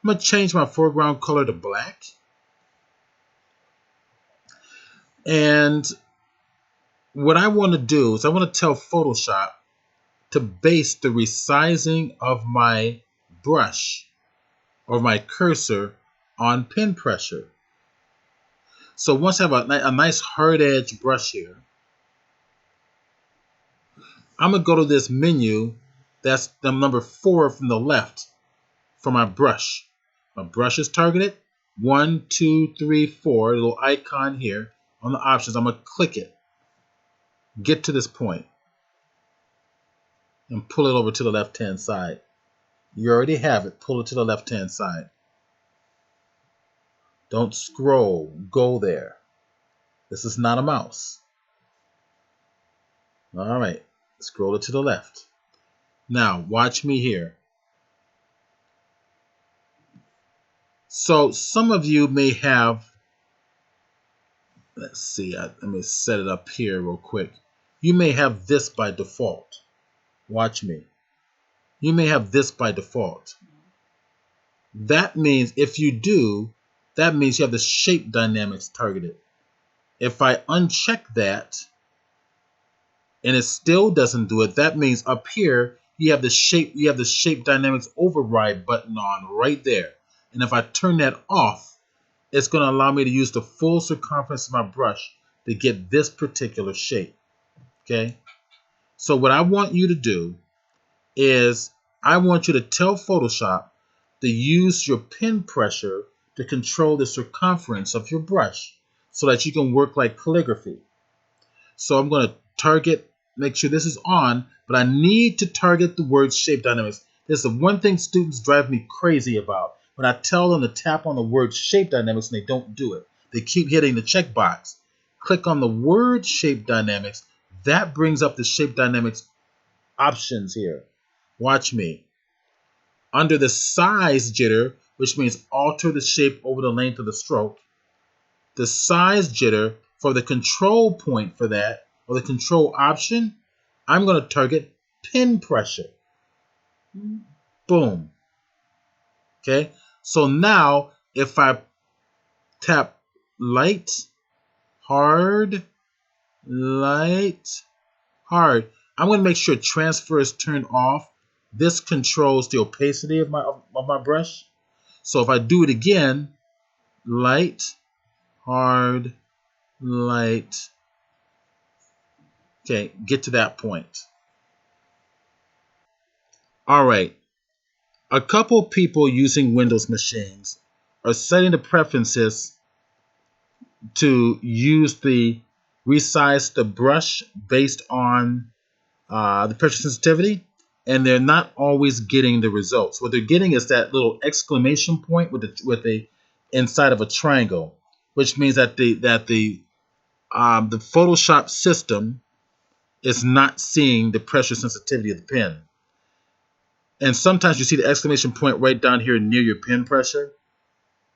I'm going to change my foreground color to black. And what I want to do is I want to tell Photoshop to base the resizing of my brush or my cursor on pen pressure. So once I have a nice hard edge brush here, I'm going to go to this menu. That's the number 4 from the left for my brush. My brush is targeted. 1, 2, 3, 4. A little icon here on the options. I'm going to click it. Get to this point and pull it over to the left-hand side. You already have it. Pull it to the left-hand side. Don't scroll. Go there. This is not a mouse. All right. Scroll it to the left. Now, watch me here. So, some of you may have, let's see, let me set it up here real quick. You may have this by default. Watch me. You may have this by default. That means if you do, that means you have the shape dynamics targeted. If I uncheck that and it still doesn't do it, that means up here you have the shape dynamics override button on right there. And if I turn that off, it's going to allow me to use the full circumference of my brush to get this particular shape. Okay? So what I want you to do is I want you to tell Photoshop to use your pen pressure to control the circumference of your brush so that you can work like calligraphy. So I'm going to target, make sure this is on, but I need to target the word shape dynamics. This is the one thing students drive me crazy about. When I tell them to tap on the word shape dynamics and they don't do it. They keep hitting the checkbox. Click on the word shape dynamics. That brings up the shape dynamics options here. Watch me. Under the size jitter, which means alter the shape over the length of the stroke, the size jitter for the control point for that, or the control option, I'm going to target pen pressure. Boom. Okay, so now if I tap light, hard, light, hard, I'm going to make sure transfer is turned off. This controls the opacity of my brush. So if I do it again, light, hard, light. Okay, get to that point. All right. A couple people using Windows machines are setting the preferences to use the resize the brush based on the pressure sensitivity, and they're not always getting the results. What they're getting is that little exclamation point with the inside of a triangle, which means that the Photoshop system is not seeing the pressure sensitivity of the pen. And sometimes you see the exclamation point right down here near your pen pressure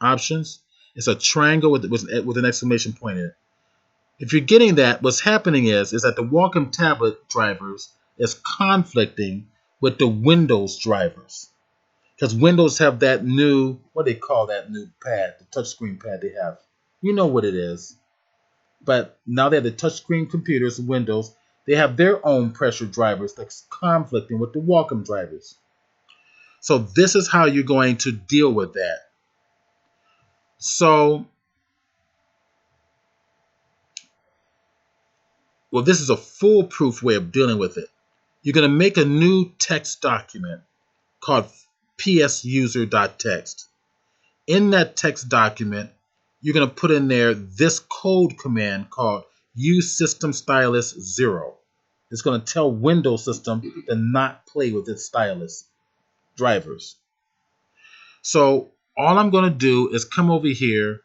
options. It's a triangle with an exclamation point in it. If you're getting that, what's happening is that the Wacom tablet drivers is conflicting with the Windows drivers. Because Windows have that new, what do they call that new pad, the touchscreen pad they have. You know what it is. But now they have the touchscreen computers, Windows, they have their own pressure drivers that's conflicting with the Wacom drivers. So this is how you're going to deal with that. So, well, this is a foolproof way of dealing with it. You're going to make a new text document called psuser.txt. In that text document, you're going to put in there this code command called use system stylus 0. It's going to tell Windows system to not play with its stylus drivers. So all I'm going to do is come over here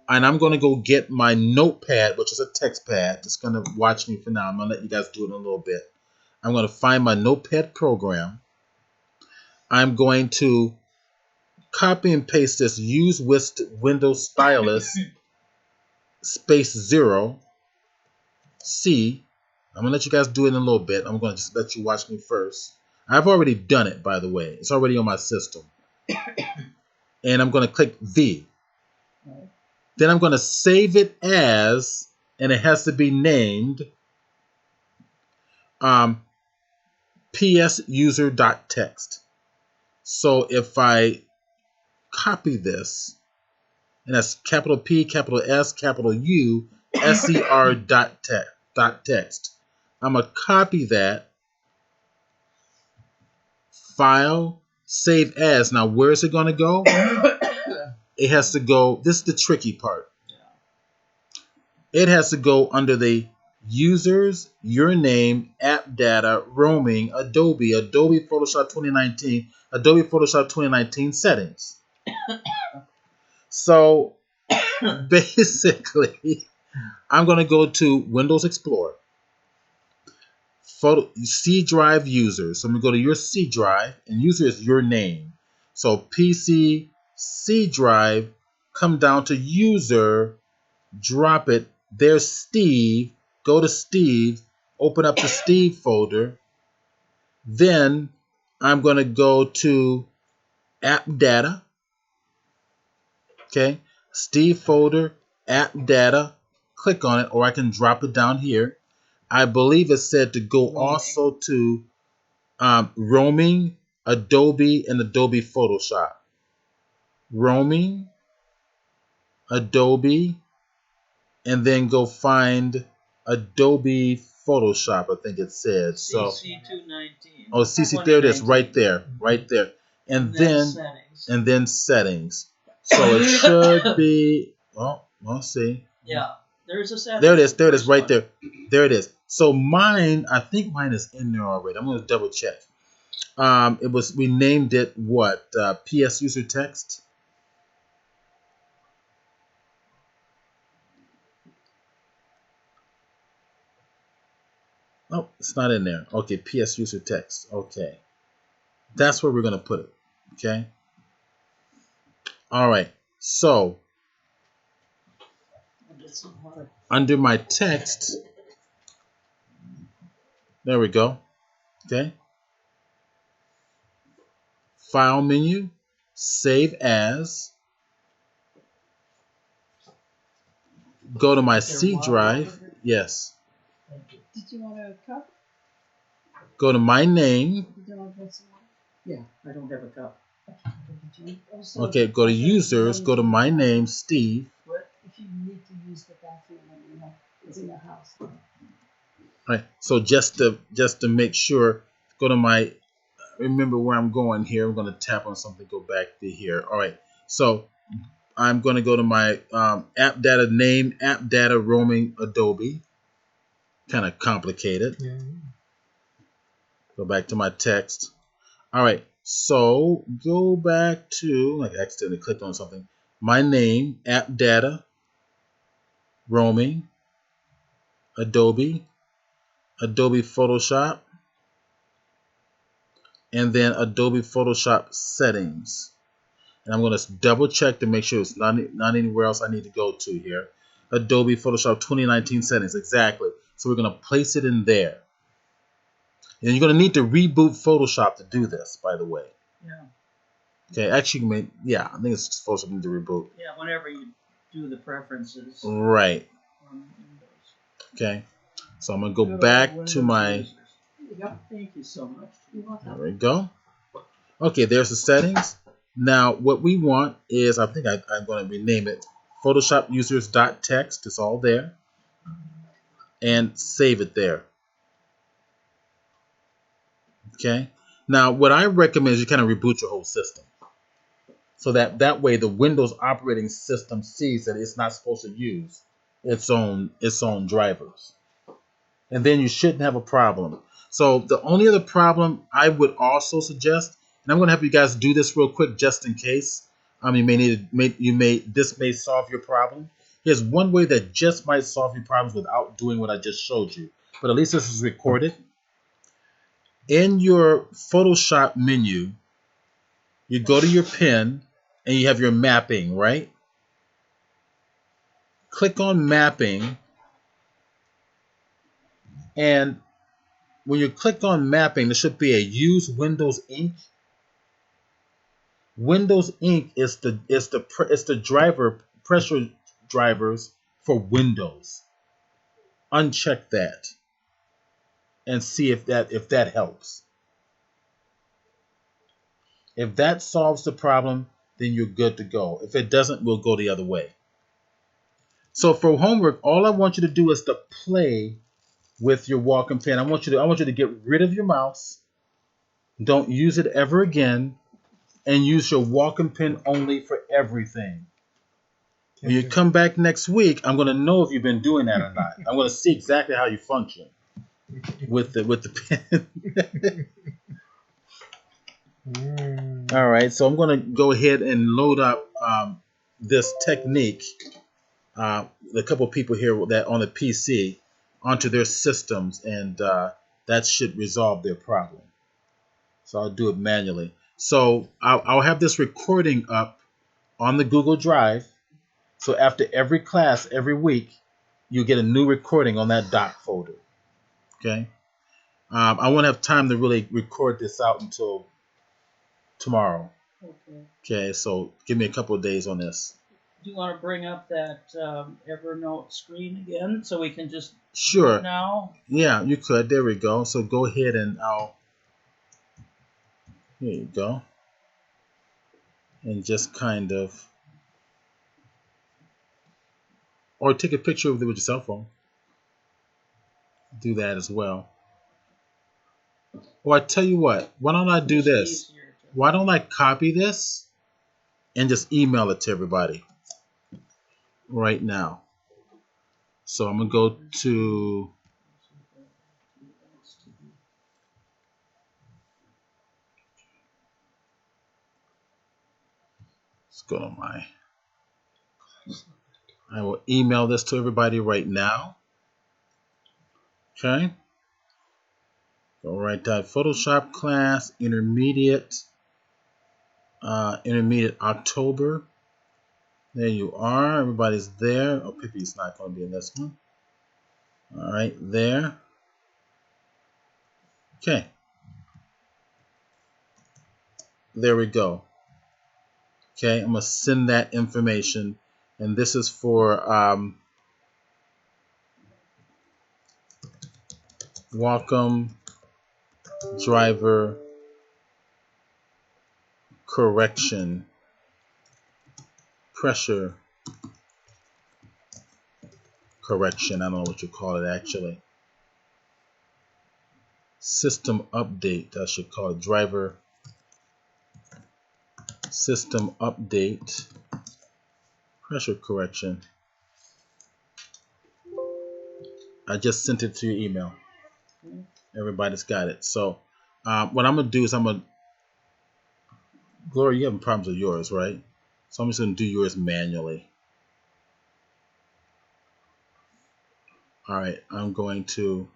and I'm going to go get my notepad, which is a text pad. It's going to watch me for now. I'm going to let you guys do it in a little bit. I'm going to find my notepad program. I'm going to copy and paste this. Use Windows Stylus space 0 C. I'm gonna let you guys do it in a little bit. I'm gonna just let you watch me first. I've already done it, by the way. It's already on my system. And I'm gonna click V. Then I'm gonna save it as, and it has to be named psuser.txt. So if I copy this, and that's capital P, capital S, capital U, SER dot text. I'm going to copy that, file, save as. Now, where is it going to go? It has to go, this is the tricky part. It has to go under the users, your name, app data, roaming, Adobe Photoshop 2019 settings. So basically, I'm going to go to Windows Explorer, C drive users. So I'm going to go to your C drive, and user is your name. So PC, C drive, come down to user, drop it. There's Steve. Go to Steve, open up the Steve folder. Then I'm going to go to app data. Okay, Steve folder, app data. Click on it, or I can drop it down here. I believe it said to go also to roaming, Adobe, and Adobe Photoshop. Roaming, Adobe, and then go find Adobe Photoshop, I think it said. So CC219. oh, CC, there it is, right there, right there. And then settings. So it should be, well, we'll see. Yeah, there's a setting. There it is, right there. There it is. So mine, I think mine is in there already. I'm going to double check. We named it what? PS user text. Oh, it's not in there. Okay, PS user text. Okay. That's where we're going to put it. Okay. All right. So, under my text, there we go. Okay. File menu, save as. Go to my C drive. Yes. Did you want a cup? Go to my name. Did you want some more? Yeah, I don't have a cup. Okay, go to users. Go to my name, Steve. If you need to use the bathroom, you know, it's in the house. All right. So just to make sure, go to my. Remember where I'm going here. I'm going to tap on something. Go back to here. All right. So I'm going to go to my app data name, app data roaming Adobe. Kind of complicated. Yeah. Go back to my text. All right. So go back to, like I accidentally clicked on something. My name, app data, roaming, Adobe, Adobe Photoshop, and then Adobe Photoshop settings. And I'm going to double check to make sure it's not anywhere else I need to go to here. Adobe Photoshop 2019 settings, exactly. So we're going to place it in there. And you're going to need to reboot Photoshop to do this, by the way. Yeah. Okay, actually, I think it's supposed to need to reboot. Yeah, whenever you do the preferences. Right. On Windows. Okay. So I'm going to go back to my... Thank you so much. There we go. Okay, there's the settings. Now, what we want is, I think I'm going to rename it Photoshop users.txt. It's all there. And save it there. Okay. Now, what I recommend is you kind of reboot your whole system. So that way the Windows operating system sees that it's not supposed to use its own drivers. And then you shouldn't have a problem. So the only other problem I would also suggest, and I'm going to have you guys do this real quick just in case. This may solve your problem. Here's one way that just might solve your problems without doing what I just showed you. But at least this is recorded. In your Photoshop menu, You go to your pin and you have your mapping, right? Click on mapping, and when you click on mapping, there should be a use Windows Ink. Windows Ink is the driver pressure drivers for Windows. Uncheck that and see if that helps. If that solves the problem, then you're good to go. If it doesn't, we'll go the other way. So for homework, all I want you to do is to play with your Wacom pen. I want you to get rid of your mouse. Don't use it ever again, and use your Wacom pen only for everything. When you come back next week, I'm going to know if you've been doing that or not. I'm going to see exactly how you function with the pen. All right, so I'm going to go ahead and load up this technique. A couple of people here that on the PC onto their systems, and that should resolve their problem. So I'll do it manually. So I'll have this recording up on the Google Drive. So after every class, every week, you get a new recording on that doc folder. Okay. I won't have time to really record this out until tomorrow. Okay. So give me a couple of days on this. Do you want to bring up that Evernote screen again so we can just sure now? Yeah, you could. There we go. So go ahead and here you go, and just kind of, or take a picture of it with your cell phone. Do that as well. Or I tell you what, why don't I do this? Why don't I copy this and just email it to everybody right now? So I'm going to go to, let's go to I will email this to everybody right now. Okay. Go right to Photoshop class, intermediate October. There you are. Everybody's there. Oh, Pippi's not going to be in this one. All right, there. Okay. There we go. Okay, I'm going to send that information. And this is for Wacom driver correction, pressure correction. I don't know what you call it actually. System update, I should call it. Driver system update, pressure correction. I just sent it to your email. Everybody's got it. So what I'm going to do is Gloria, you having problems with yours, right? So I'm just going to do yours manually. All right, I'm going to